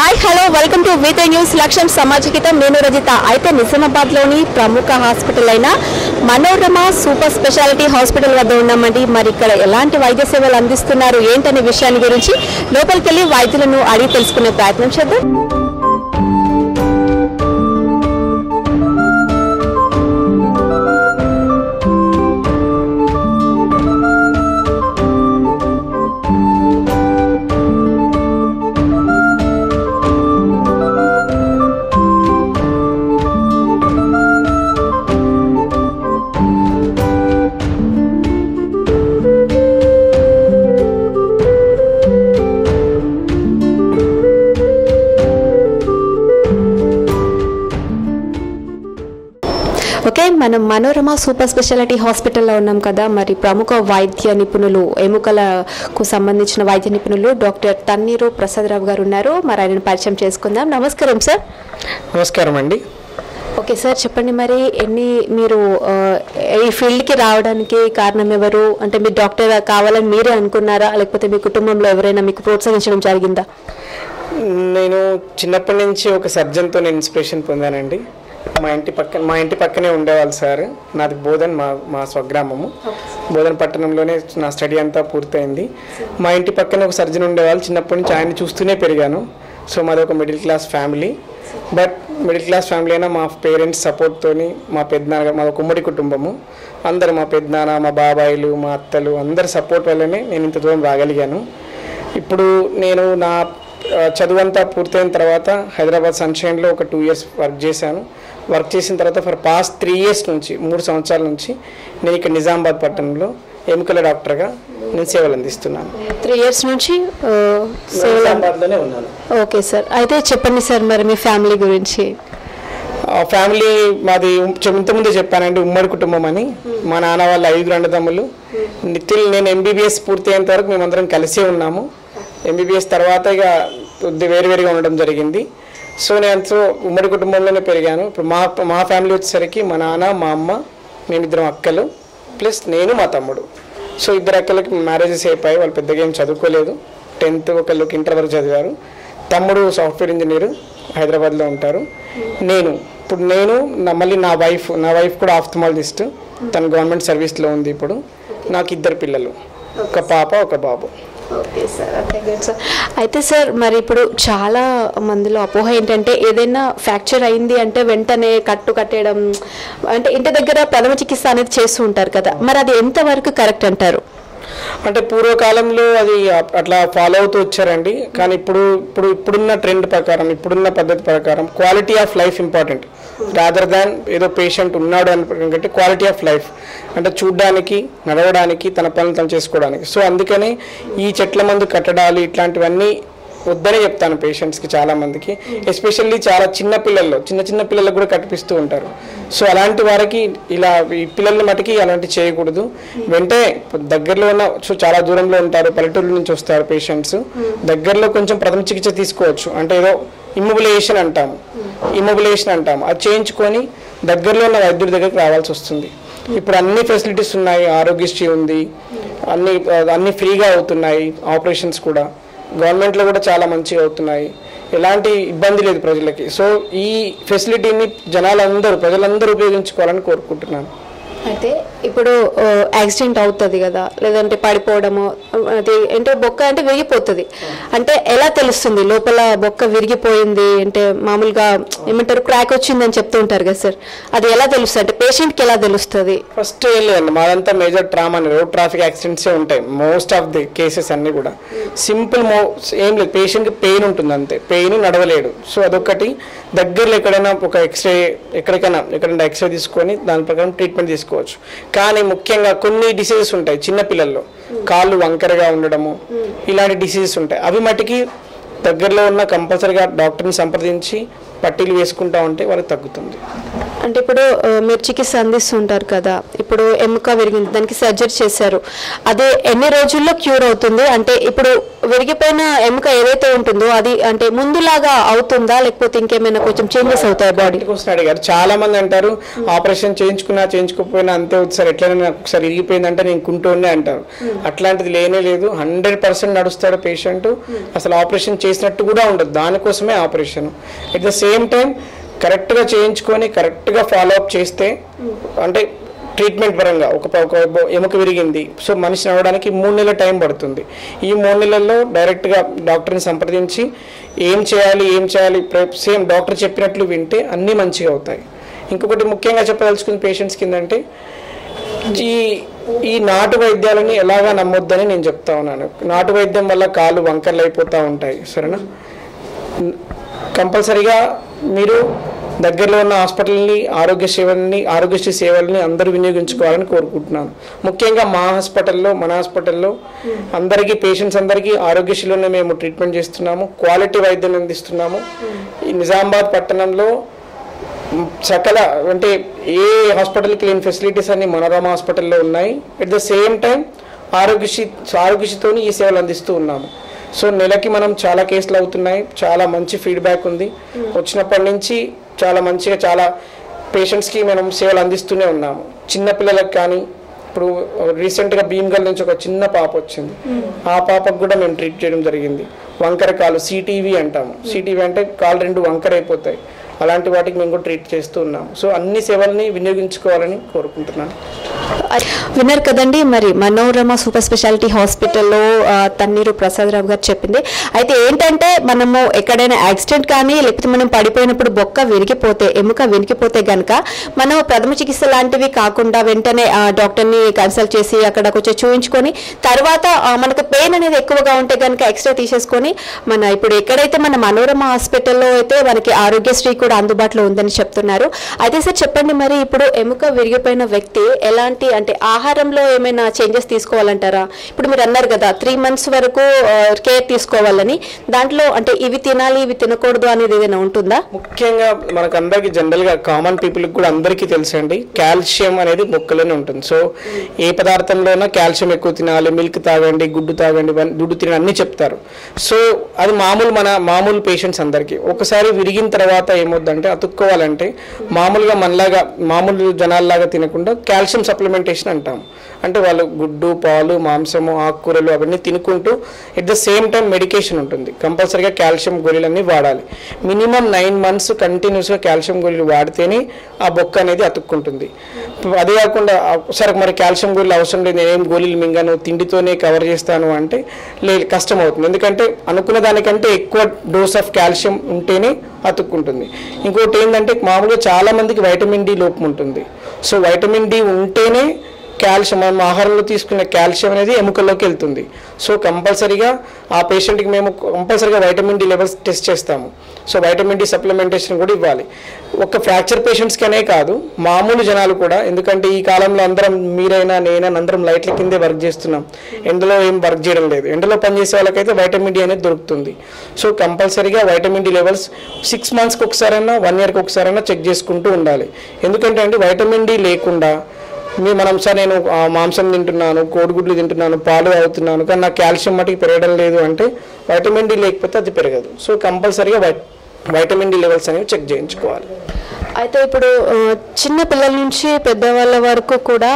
Hi hello welcome to with news లక్ష్యం సమాజహితం. నేను రజిత. అయితే నిజామాబాద్లోని ప్రముఖ హాస్పిటల్ అయిన మనోరమ సూపర్ స్పెషాలిటీ హాస్పిటల్ వద్ద ఉన్నామండి. మరి ఇక్కడ ఎలాంటి వైద్య సేవలు అందిస్తున్నారు ఏంటనే విషయాన్ని గురించి లోపలికి వెళ్ళి వైద్యులను అడిగి తెలుసుకునే ప్రయత్నం చేద్దాం. ఓకే, మనం మనోరమ సూపర్ స్పెషాలిటీ హాస్పిటల్లో ఉన్నాం కదా. మరి ప్రముఖ వైద్య నిపుణులు, ఎముకలకు సంబంధించిన వైద్య నిపుణులు డాక్టర్ తన్నీరు ప్రసాదరావు గారు ఉన్నారు. మరి ఆయనను పరిచయం చేసుకుందాం. నమస్కారం సార్. నమస్కారం అండి. ఓకే సార్, చెప్పండి. మరి మీరు ఈ ఫీల్డ్కి రావడానికి కారణం ఎవరు? అంటే మీరు డాక్టర్ కావాలని మీరే అనుకున్నారా, లేకపోతే మీ కుటుంబంలో ఎవరైనా మీకు ప్రోత్సహించడం జరిగిందా? నేను చిన్నప్పటి నుంచి ఒక సర్జన్తో నేను ఇన్స్పిరేషన్ పొందానండి. మా ఇంటి పక్కనే ఉండేవాళ్ళు సార్. నాది బోధన్, మా స్వగ్రామము బోధన్ పట్టణంలోనే నా స్టడీ అంతా పూర్తయింది. మా ఇంటి పక్కనే ఒక సర్జన్ ఉండేవాళ్ళు. చిన్నప్పటి నుంచి ఆయన చూస్తూనే పెరిగాను. సో మాది ఒక middle class family. But middle class family అయినా మా పేరెంట్స్ సపోర్ట్తోని, మా పెద్దనాన్న, మా ఉమ్మడి కుటుంబము అందరు, మా పెద్దనాన్న, మా బాబాయిలు, మా అత్తలు అందరి సపోర్ట్ వల్లనే నేను ఇంత దూరం రాగలిగాను. ఇప్పుడు నేను నా చదువంతా పూర్తయిన తర్వాత హైదరాబాద్ సన్షైన్లో ఒక 2 years వర్క్ చేశాను. వర్క్ చేసిన తర్వాత ఫర్ పాస్ట్ 3 years నుంచి 3 సంవత్సరాల నుంచి నేను ఇక్కడ నిజామాబాద్ పట్టణంలో ఎముకల డాక్టర్గా నేను సేవలు అందిస్తున్నాను. 3 years నుంచి నిజామాబాద్లోనే ఉన్నాను. ఓకే సార్, అయితే చెప్పండి సార్ మరి మీ ఫ్యామిలీ గురించి. ఫ్యామిలీ మాది ఇంతకుముందే చెప్పానండి, ఉమ్మడి కుటుంబం అని. మా నాన్న వాళ్ళ 5 అన్నదమ్ములు. నేను ఎంబీబీఎస్ పూర్తి అయ్యేంత వరకు మేమందరం కలిసే ఉన్నాము. ఎంబీబీఎస్ తర్వాత ఇక వేరువేరుగా ఉండడం జరిగింది. సో నేను ఉమ్మడి కుటుంబంలోనే పెరిగాను. ఇప్పుడు మా ఫ్యామిలీ వచ్చేసరికి మా నాన్న, మా అమ్మ, మేమిద్దరం అక్కలు ప్లస్ నేను, మా తమ్ముడు. సో 2 అక్కలకి మ్యారేజెస్ అయిపోయి. వాళ్ళు పెద్దగా ఏం చదువుకోలేదు. 10th ఒకళ్ళకి ఇంటర్ వరకు చదివారు. తమ్ముడు సాఫ్ట్వేర్ ఇంజనీరు హైదరాబాద్లో ఉంటారు. నేను మళ్ళీ నా వైఫ్ కూడా ఆఫ్థమాలజిస్ట్. తను గవర్నమెంట్ సర్వీస్లో ఉంది. ఇప్పుడు నాకు 2 పిల్లలు, ఒక పాప ఒక బాబు. Okay sir, okay good sir. అయితే సార్ మరి ఇప్పుడు చాలా మందిలో అపోహ ఏంటంటే ఏదైనా ఫ్రాక్చర్ అయింది అంటే వెంటనే కట్టేయడం, అంటే ఇంటి దగ్గర ప్రథమ చికిత్స అనేది చేస్తూ ఉంటారు కదా. మరి అది ఎంతవరకు కరెక్ట్ అంటారు? అంటే పూర్వకాలంలో అది అట్లా ఫాలో అవుతూ వచ్చారండి. కానీ ఇప్పుడున్న ట్రెండ్ ప్రకారం, ఇప్పుడున్న పద్ధతి ప్రకారం quality of life important rather than ఏదో పేషెంట్ ఉన్నాడు అనుకుంటే క్వాలిటీ ఆఫ్ లైఫ్ అంటే చూడడానికి, నడవడానికి, తన పనులు తను చేసుకోవడానికి. సో అందుకని ఈ చెట్ల మందు కట్టడాలు ఇట్లాంటివన్నీ వద్దనే చెప్తాను పేషెంట్స్కి, చాలామందికి. ఎస్పెషల్లీ చాలా చిన్న పిల్లలకు కూడా కట్టిపిస్తూ ఉంటారు. సో అలాంటి వారికి ఈ పిల్లల మటుకి అలాంటి చేయకూడదు. వెంటనే దగ్గరలో ఉన్న, సో చాలా దూరంలో ఉంటారు, పల్లెటూరు నుంచి వస్తారు పేషెంట్స్, దగ్గరలో కొంచెం ప్రథమ చికిత్స తీసుకోవచ్చు. అంటే ఏదో ఇమ్మొబిలైజేషన్ అంటాము, అది చేయించుకొని దగ్గరలో ఉన్న వైద్యుడి దగ్గరికి రావాల్సి వస్తుంది. ఇప్పుడు అన్ని ఫెసిలిటీస్ ఉన్నాయి, ఆరోగ్యశ్రీ ఉంది, అన్ని ఫ్రీగా అవుతున్నాయి. ఆపరేషన్స్ కూడా గవర్నమెంట్లో కూడా చాలా మంచిగా అవుతున్నాయి. ఎలాంటి ఇబ్బంది లేదు ప్రజలకి. సో ఈ ఫెసిలిటీని ప్రజలందరూ ఉపయోగించుకోవాలని కోరుకుంటున్నాను. అయితే ఇప్పుడు యాక్సిడెంట్ అవుతుంది కదా, లేదంటే పడిపోవడము, అది అంటే బొక్క అంటే విరిగిపోతుంది. అంటే ఎలా తెలుస్తుంది లోపల బొక్క విరిగిపోయింది అంటే? మామూలుగా ఏమంటారు, క్రాక్ వచ్చిందని చెప్తూ ఉంటారు కదా సార్, అది ఎలా తెలుస్తుంది? అంటే పేషెంట్కి ఎలా తెలుస్తుంది? ఫస్ట్ ఏం లేదండి, మాదంతా మేజర్ ట్రామా, రోడ్ ట్రాఫిక్ యాక్సిడెంట్సే ఉంటాయి మోస్ట్ ఆఫ్ ది కేసెస్ అన్నీ కూడా. సింపుల్ ఏం లేదు, పేషెంట్కి పెయిన్ ఉంటుంది అంతే, పెయిన్, నడవలేడు. సో అదొకటి. దగ్గరలో ఎక్కడైనా ఒక ఎక్కడైనా ఎక్స్రే తీసుకొని దాని ప్రకారం ట్రీట్మెంట్ తీసుకోవచ్చు. కానీ ముఖ్యంగా కొన్ని డిసీజెస్ ఉంటాయి చిన్నపిల్లల్లో, కాళ్ళు వంకరగా ఉండడము, ఇలాంటి డిసీజెస్ ఉంటాయి. అవి మటుకి దగ్గరలో ఉన్న కంపల్సరీగా డాక్టర్ని సంప్రదించి పట్టీలు వేసుకుంటా ఉంటే వాళ్ళకి తగ్గుతుంది. అంటే ఇప్పుడు మీరు చికిత్స అందిస్తుంటారు కదా, ఇప్పుడు ఎముక విరిగింది, దానికి సర్జరీ చేశారు, అదే ఎన్ని రోజుల్లో క్యూర్ అవుతుంది? అంటే ఇప్పుడు విరిగిపోయిన ఎముక ఏదైతే ఉంటుందో అది అంటే ముందులాగా అవుతుందా, లేకపోతే ఇంకేమైనా కొంచెం చేంజెస్ అవుతాయి బాడీ? అడిగారు చాలా మంది అంటారు ఆపరేషన్ చేయించుకోకపోయినా అంతే సార్, ఎట్లయినా నాకు ఒకసారి విరిగిపోయిందంటే నేను కుంటూనే అంటారు. అట్లాంటిది లేనే లేదు. 100% నడుస్తాడు పేషెంట్. అసలు ఆపరేషన్ చేసినట్టు కూడా ఉండదు. దానికోసమే operation. At the same time కరెక్ట్గా చేయించుకొని కరెక్ట్గా ఫాలో అప్ చేస్తే, అంటే ట్రీట్మెంట్ పరంగా ఒక ఎముక విరిగింది, సో మనిషి నడవడానికి 3 నెలల టైం పడుతుంది. ఈ 3 నెలల్లో డైరెక్ట్గా డాక్టర్ని సంప్రదించి ఏం చేయాలి సేమ్ డాక్టర్ చెప్పినట్లు వింటే అన్నీ మంచిగా అవుతాయి. ఇంకొకటి ముఖ్యంగా చెప్పదలుచుకున్న పేషెంట్స్ కిందంటే ఈ నాటు వైద్యాలని ఎలాగా నమ్మొద్దని నేను చెప్తా ఉన్నాను. నాటు వైద్యం వల్ల కాళ్ళు వంకర్లు అయిపోతూ ఉంటాయి. సరేనా? కంపల్సరీగా మీరు దగ్గరలో ఉన్న హాస్పిటల్ని ఆరోగ్యశ్రీ సేవల్ని అందరూ వినియోగించుకోవాలని కోరుకుంటున్నాను. ముఖ్యంగా మన హాస్పిటల్లో అందరికీ పేషెంట్స్ అందరికీ ఆరోగ్యశ్రీలోనే మేము ట్రీట్మెంట్ చేస్తున్నాము. క్వాలిటీ వైద్యం అందిస్తున్నాము. ఈ నిజామాబాద్ పట్టణంలో సకల అంటే ఏ హాస్పిటల్కి లేని ఫెసిలిటీస్ అన్ని మనోరమ హాస్పిటల్లో ఉన్నాయి. ఎట్ ద సేమ్ టైం ఆరోగ్యశ్రీతో ఈ సేవలు అందిస్తూ ఉన్నాము. సో నెలకి మనం చాలా కేసులు అవుతున్నాయి. చాలా మంచి ఫీడ్బ్యాక్ ఉంది. వచ్చినప్పటి నుంచి చాలా మంచిగా చాలా పేషెంట్స్కి మనం సేవలు అందిస్తూనే ఉన్నాము. చిన్నపిల్లలకు కానీ ఇప్పుడు రీసెంట్గా భీమ్గల్ నుంచి ఒక చిన్న పాప వచ్చింది. ఆ పాపకు కూడా మేము ట్రీట్ చేయడం జరిగింది. వంకర కాలు సిటీవీ అంటాము. సిటీవీ అంటే కాలు 2 వంకర అయిపోతాయి. అలాంటి వాటికి మేము కూడా ట్రీట్ చేస్తూ ఉన్నాము. సో అన్ని సేవల్ని వినియోగించుకోవాలని కోరుకుంటున్నాను. విన్నారు కదండి, మరి మనోరమ సూపర్ స్పెషాలిటీ హాస్పిటల్లో తన్నీరు ప్రసాదరావు గారు చెప్పింది. అయితే ఏంటంటే మనము ఎక్కడైనా యాక్సిడెంట్ కానీ లేకపోతే మనం పడిపోయినప్పుడు ఎముక విరిగిపోతే గనక మనం ప్రథమ చికిత్స లాంటివి కాకుండా వెంటనే డాక్టర్ని కన్సల్ట్ చేసి అక్కడ కొంచెం చూయించుకొని తర్వాత మనకు పెయిన్ అనేది ఎక్కువగా ఉంటే కనుక ఎక్స్రే తీసేసుకొని ఇప్పుడు ఎక్కడైతే మన మనోరమ హాస్పిటల్లో అయితే మనకి ఆరోగ్యశ్రీ కూడా అందుబాటులో ఉందని చెప్తున్నారు. అయితే సార్ చెప్పండి, మరి ఇప్పుడు ఎముక విరిగిపోయిన వ్యక్తి ఎలాంటి అంటే ఆహారంలో ఏమైనా చేంజెస్ తీసుకోవాలంటారా? ఇప్పుడు మీరు అన్నారు కదా 3 months వరకు కేర్ తీసుకోవాలని, దాంట్లో అంటే ఇవి తినాలి ఇవి తినకూడదు అనేది ఏదైనా ఉంటుందా? ముఖ్యంగా మనకు అందరికి జనరల్గా కామన్ పీపుల్కి కూడా అందరికీ తెలుసండి, కాల్షియం అనేది మొక్కలోనే ఉంటుంది. సో ఏ పదార్థంలోనూ కాల్షియం ఎక్కువ తినాలి, మిల్క్ తాగండి, గుడ్డు తాగండి, దుడ్డు తినండి అన్నీ చెప్తారు. సో అది మామూలు పేషెంట్స్ అందరికీ. ఒకసారి విరిగిన తర్వాత ఏమవుద్దంటే అతుక్కోవాలంటే మామూలుగా మామూలు జనాల్లాగా తినకుండా కాల్షియం సప్లిమెంటేషన్ అంటాం. అంటే వాళ్ళు గుడ్డు, పాలు, మాంసము, ఆకుకూరలు అవన్నీ తినుకుంటూ at the same time medication ఉంటుంది. కంపల్సరీగా కాల్షియం గోళీలన్నీ వాడాలి. మినిమం 9 months కంటిన్యూస్గా కాల్షియం గోళీలు వాడితేనే ఆ బొక్క అనేది అతుక్కుంటుంది. అదే కాకుండా సరే మరి కాల్షియం గోళీలు అవసరం లేదు, నేనేం గోళీలు మింగాను, తిండితోనే కవర్ చేస్తాను అంటే కష్టం అవుతుంది. ఎందుకంటే అనుకున్న దానికంటే ఎక్కువ డోస్ ఆఫ్ కాల్షియం ఉంటేనే అతుక్కుంటుంది. ఇంకోటి ఏంటంటే మామూలుగా చాలా మందికి వైటమిన్ డి లోపం ఉంటుంది. సో వైటమిన్ డి ఉంటేనే కాల్షియం, మనం ఆహారంలో తీసుకునే కాల్షియం అనేది ఎముకల్లోకి వెళ్తుంది. సో కంపల్సరీగా ఆ పేషెంట్కి మేము కంపల్సరీగా వైటమిన్ డి లెవెల్స్ టెస్ట్ చేస్తాము. సో వైటమిన్ డి సప్లిమెంటేషన్ కూడా ఇవ్వాలి. ఒక ఫ్రాక్చర్ పేషెంట్స్కనే కాదు, మామూలు జనాలు కూడా. ఎందుకంటే ఈ కాలంలో అందరం మీరైనా నేనైనా అందరం లైట్ల కిందే వర్క్ చేస్తున్నాం, ఎండలో ఏం వర్క్ చేయడం లేదు. ఎండలో పనిచేసే వాళ్ళకైతే వైటమిన్ డి అనేది దొరుకుతుంది. సో కంపల్సరీగా వైటమిన్ డి లెవెల్స్ 6 monthsకి ఒకసారైనా 1 yearకి ఒకసారైనా చెక్ చేసుకుంటూ ఉండాలి. ఎందుకంటే అండి వైటమిన్ డి లేకుండా మనం సార్ నేను మాంసం తింటున్నాను, కోడిగుడ్లు తింటున్నాను, పాలు తాగుతున్నాను, కానీ నాకు కాల్షియం మటుకు పెరగడం లేదు అంటే వైటమిన్ డి లేకపోతే అది పెరగదు. సో కంపల్సరీగా వైటమిన్ డి లెవెల్స్ అనేవి చెక్ చేయించుకోవాలి. అయితే ఇప్పుడు చిన్న పిల్లల నుంచి పెద్దవాళ్ళ వరకు కూడా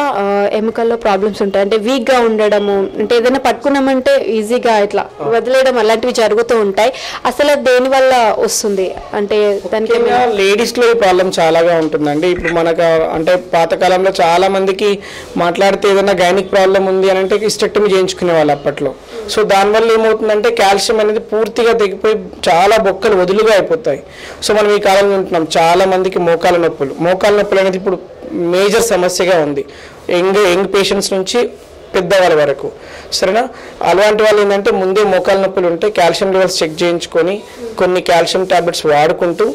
ఎముకల్లో ప్రాబ్లమ్స్ ఉంటాయి. అంటే వీక్గా ఉండడము, అంటే ఏదైనా పట్టుకున్నామంటే ఈజీగా ఇట్లా వదిలేయడం అలాంటివి జరుగుతూ ఉంటాయి. అసలు దేని వల్ల వస్తుంది అంటే దానికి లేడీస్లో ఈ ప్రాబ్లం చాలాగా ఉంటుందండి. ఇప్పుడు మనకు అంటే పాతకాలంలో చాలా మందికి మాట్లాడితే ఏదైనా గైనిక్ ప్రాబ్లం ఉంది అని అంటే హిస్టెక్టమీ చేయించుకునే వాళ్ళు అప్పట్లో. సో దానివల్ల ఏమవుతుందంటే కాల్షియం అనేది పూర్తిగా తెగిపోయి చాలా బొక్కలు వదులుగా అయిపోతాయి. సో మనం ఈ కాలంలో ఉంటున్నాం చాలా మందికి మోకాల నొప్పులు అనేది ఇప్పుడు మేజర్ సమస్యగా ఉంది, యంగ్ పేషెంట్స్ నుంచి పెద్దవాళ్ళ వరకు. సరేనా? అలాంటి వాళ్ళు ఏంటంటే ముందే మోకాల నొప్పులు ఉంటే కాల్షియం లెవెల్స్ చెక్ చేయించుకొని కొన్ని కాల్షియం టాబ్లెట్స్ వాడుకుంటూ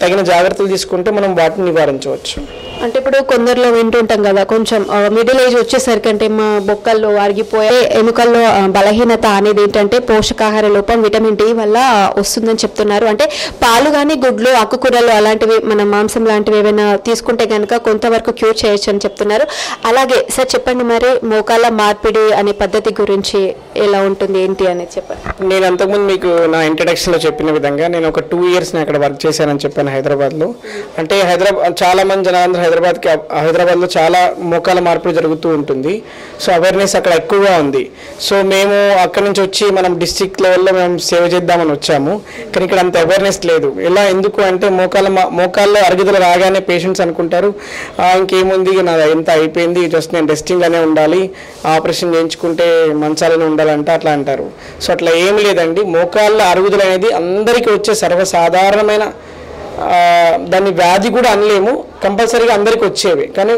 తగిన జాగ్రత్తలు తీసుకుంటే మనం వాటిని నివారించవచ్చు. అంటే ఇప్పుడు కొందరిలో వింటుంటాం కదా, కొంచెం మిడిల్ ఏజ్ వచ్చేసరికి అంటే మా బొక్కల్లో అరిగిపోయే ఎముకల్లో బలహీనత అనేది ఏంటంటే పోషకాహార లోపం విటమిన్ డి వల్ల వస్తుందని చెప్తున్నారు. అంటే పాలు కానీ గుడ్లు ఆకుకూరలు అలాంటివి మన మాంసం లాంటివి ఏమైనా తీసుకుంటే కనుక కొంతవరకు క్యూర్ చేయొచ్చు అని చెప్తున్నారు. అలాగే సార్ చెప్పండి, మరి మోకాళ్ళ మార్పిడి అనే పద్ధతి గురించి ఎలా ఉంటుంది ఏంటి అనేది చెప్పండి. నేను అంతకుముందు మీకు నా ఇంట్రడక్షన్లో చెప్పిన విధంగా నేను ఒక 2 years అక్కడ వర్క్ చేశానని చెప్పాను హైదరాబాద్లో. అంటే చాలా మంది జనాలందరూ హైదరాబాద్లో చాలా మోకాల మార్పిడి జరుగుతూ ఉంటుంది. సో అవేర్నెస్ అక్కడ ఎక్కువగా ఉంది. సో మేము అక్కడ నుంచి వచ్చి మనం డిస్ట్రిక్ట్ లెవెల్లో మేము సేవ చేద్దామని వచ్చాము. కానీ ఇక్కడ అంత అవేర్నెస్ లేదు. ఎందుకు అంటే మోకాల్లో అరుగుదల రాగానే పేషెంట్స్ అనుకుంటారు ఇంకేముంది నాది ఎంత అయిపోయింది, జస్ట్ నేను రెస్టింగ్గానే ఉండాలి, ఆపరేషన్ చేయించుకుంటే మంచాలనే ఉండాలంటే అట్లా అంటారు. సో అట్లా ఏమి లేదండి. మోకాళ్ళ అరుగుదల అనేది అందరికీ వచ్చే సర్వసాధారణమైన దాన్ని వ్యాధి కూడా అనలేము, కంపల్సరీగా అందరికీ వచ్చేవి. కానీ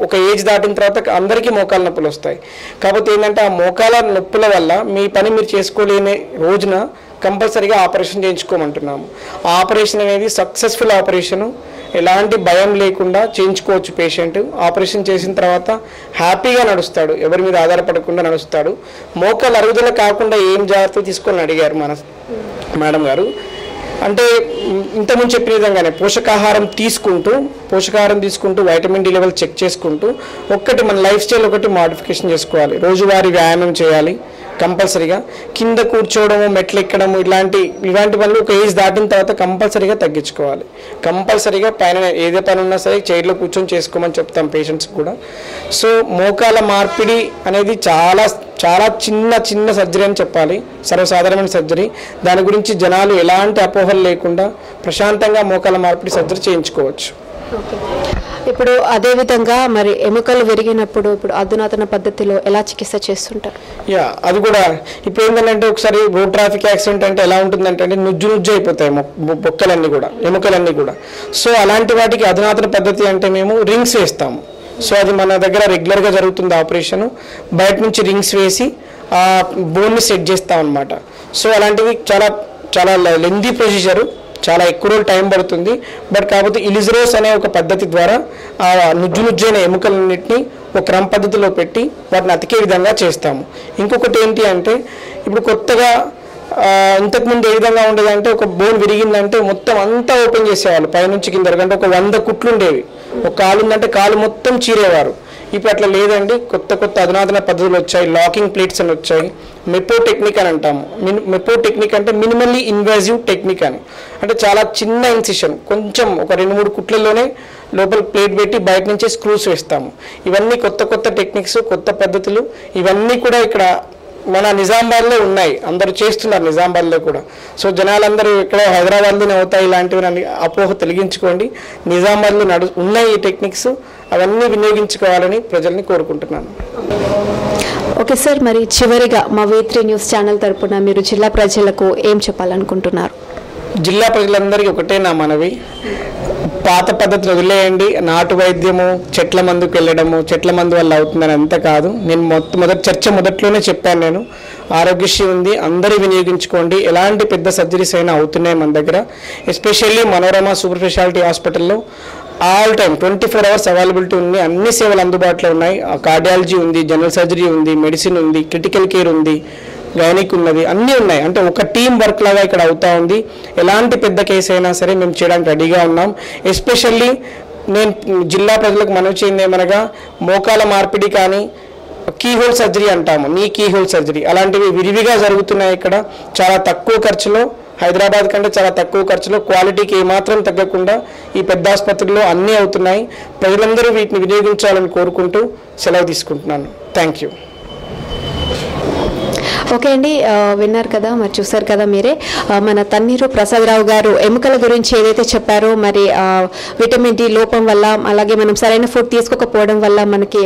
ఒక ఏజ్ దాటిన తర్వాత అందరికీ మోకాళ్ళ నొప్పులు వస్తాయి. కాకపోతే ఏంటంటే ఆ మోకాళ్ళ నొప్పుల వల్ల మీ పని మీరు చేసుకోలేని రోజున కంపల్సరీగా ఆపరేషన్ చేయించుకోమంటున్నాము. ఆ ఆపరేషన్ అనేది సక్సెస్ఫుల్ ఆపరేషను, ఎలాంటి భయం లేకుండా చేయించుకోవచ్చు. పేషెంట్ ఆపరేషన్ చేసిన తర్వాత హ్యాపీగా నడుస్తాడు, ఎవరి మీద ఆధారపడకుండా నడుస్తాడు. మోకాళ్ళ అరుగుదల కాకుండా ఏం జాగ్రత్తలు తీసుకోవాలని అడిగారు మన మేడం గారు. అంటే ఇంతకుముందు చెప్పిన విధంగానే పోషకాహారం తీసుకుంటూ వైటమిన్ డి లెవెల్ చెక్ చేసుకుంటూ మన లైఫ్ స్టైల్ మోడిఫికేషన్ చేసుకోవాలి. రోజువారీ వ్యాయామం చేయాలి కంపల్సరీగా. కింద కూర్చోవడము, మెట్లు ఎక్కడము ఇలాంటి పనులు ఒక ఏజ్ దాటిన తర్వాత కంపల్సరీగా తగ్గించుకోవాలి. కంపల్సరీగా పైన ఏదే పని ఉన్నా సరే చైర్లో కూర్చొని చేసుకోమని చెప్తాం పేషెంట్స్కి కూడా. సో మోకాల మార్పిడి అనేది చాలా చాలా చిన్న సర్జరీ అని చెప్పాలి, సర్వసాధారణమైన సర్జరీ. దాని గురించి జనాలు ఎలాంటి అపోహలు లేకుండా ప్రశాంతంగా మోకాల మార్పిడి సర్జరీ చేయించుకోవచ్చు. ఇప్పుడు అదేవిధంగా మరి ఎముకలు విరిగినప్పుడు ఇప్పుడు అధునాతన పద్ధతిలో ఎలా చికిత్స చేస్తుంటారు? అది కూడా ఇప్పుడు ఏంటంటే ఒకసారి రోడ్ ట్రాఫిక్ యాక్సిడెంట్ అంటే ఎలా ఉంటుందంటే నుజ్జు అయిపోతాయి బొక్కలన్నీ కూడా, ఎముకలన్నీ కూడా. సో అలాంటి వాటికి అధునాతన పద్ధతి అంటే మేము రింగ్స్ వేస్తాము. సో అది మన దగ్గర రెగ్యులర్గా జరుగుతుంది ఆపరేషన్. బయట నుంచి రింగ్స్ వేసి ఆ బోన్ని సెట్ చేస్తాం అన్నమాట. సో అలాంటివి చాలా లెందీ ప్రొసీజరు, చాలా ఎక్కువ రోజులు టైం పడుతుంది. బట్ కాకపోతే ఇలిజరోస్ అనే ఒక పద్ధతి ద్వారా ఆ నుజ్జైన ఎముకలన్నింటినీ ఒక క్రమ పద్ధతిలో పెట్టి వాటిని అతికే విధంగా చేస్తాము. ఇంకొకటి ఏంటి అంటే ఇప్పుడు కొత్తగా ఇంతకుముందు ఏ విధంగా ఉండేదంటే ఒక బోన్ విరిగిందంటే మొత్తం అంతా ఓపెన్ చేసేవాళ్ళు పైనుంచి కింద వరకు. అంటే ఒక 100 కుట్లు ఉండేవి. ఒక కాలు ఉందంటే కాలు మొత్తం చీరేవారు. ఇప్పుడు అట్లా లేదండి. కొత్త అధునాతన పద్ధతులు వచ్చాయి. లాకింగ్ ప్లేట్స్ అని వచ్చాయి. మెపో టెక్నిక్ అని అంటాము. మెపో టెక్నిక్ అంటే మినిమల్లీ ఇన్వాజివ్ టెక్నిక్ అని. అంటే చాలా చిన్న ఇన్సిషన్, కొంచెం ఒక 2-3 కుట్లలోనే లోపల ప్లేట్ పెట్టి బయట నుంచే స్క్రూస్ వేస్తాము. ఇవన్నీ కొత్త టెక్నిక్స్, కొత్త పద్ధతులు. ఇవన్నీ కూడా ఇక్కడ మన నిజామాబాద్లో ఉన్నాయి, అందరూ చేస్తున్నారు నిజామాబాద్లో కూడా. సో జనాలందరూ ఇక్కడ హైదరాబాద్లోనే అవుతాయి ఇలాంటివి అపోహ తొలగించుకోండి. నిజామాబాద్లో ఉన్నాయి ఈ టెక్నిక్స్, అవన్నీ వినియోగించుకోవాలని ప్రజల్ని కోరుకుంటున్నాను. ఓకే సార్, మరి చివరిగా మా V3 న్యూస్ ఛానల్ తరపున మీరు జిల్లా ప్రజలకు ఏం చెప్పాలనుకుంటున్నారు? జిల్లా ప్రజలందరికీ ఒకటే నా మనవి, పాత పద్ధతిని వదిలేయండి. నాటు వైద్యము, చెట్ల మందుకు వెళ్ళడము, చెట్ల మందు వల్ల అవుతుందని అంత కాదు. నేను మొదట్లోనే చెప్పాను, నేను ఆరోగ్యశ్రీ ఉంది, అందరూ వినియోగించుకోండి. ఎలాంటి పెద్ద సర్జరీస్ అయినా అవుతున్నాయి మన దగ్గర. ఎస్పెషల్లీ మనోరమ సూపర్ స్పెషాలిటీ హాస్పిటల్లో ఆల్ టైమ్ 24 hours అవైలబిలిటీ ఉంది. అన్ని సేవలు అందుబాటులో ఉన్నాయి. కార్డియాలజీ ఉంది, జనరల్ సర్జరీ ఉంది, మెడిసిన్ ఉంది, క్రిటికల్ కేర్ ఉంది, గైనిక్ ఉన్నది, అన్నీ ఉన్నాయి. అంటే ఒక టీం వర్క్ లాగా ఇక్కడ అవుతా ఉంది. ఎలాంటి పెద్ద కేసు అయినా సరే మేము చేయడానికి రెడీగా ఉన్నాం. ఎస్పెషల్లీ నేను జిల్లా ప్రజలకు మనవి చేయండి ఏమనగా, మోకాల మార్పిడి కానీ కీహోల్ సర్జరీ అంటాము, నీ కీహోల్ సర్జరీ, అలాంటివి విరివిగా జరుగుతున్నాయి ఇక్కడ. చాలా తక్కువ ఖర్చులో, హైదరాబాద్ కంటే చాలా తక్కువ ఖర్చులో, క్వాలిటీకి ఏమాత్రం తగ్గకుండా ఈ పెద్ద ఆసుపత్రుల్లో అన్నీ అవుతున్నాయి. ప్రజలందరూ వీటిని వినియోగించాలని కోరుకుంటూ సెలవు తీసుకుంటున్నాను. Thank you. ఓకే అండి, విన్నారు కదా, మరి చూసారు కదా మీరే. మన తన్నీరు ప్రసాదరావు గారు ఎముకల గురించి ఏదైతే చెప్పారో, మరి విటమిన్ డి లోపం వల్ల, అలాగే మనం సరైన ఫుడ్ తీసుకోకపోవడం వల్ల మనకి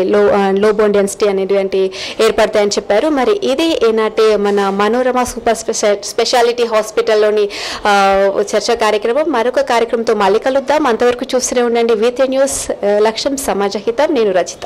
లో బోన్ డెన్సిటీ అనేటువంటి ఏర్పడతాయని చెప్పారు. మరి ఇది ఈనాటి మన మనోరమ సూపర్ స్పెషాలిటీ హాస్పిటల్లోని చర్చా కార్యక్రమం. మరొక కార్యక్రమంతో మళ్ళీ కలుద్దాం. అంతవరకు చూస్తూనే ఉండండి V3 న్యూస్, లక్ష్యం సమాజ హితం. నేను రచిత.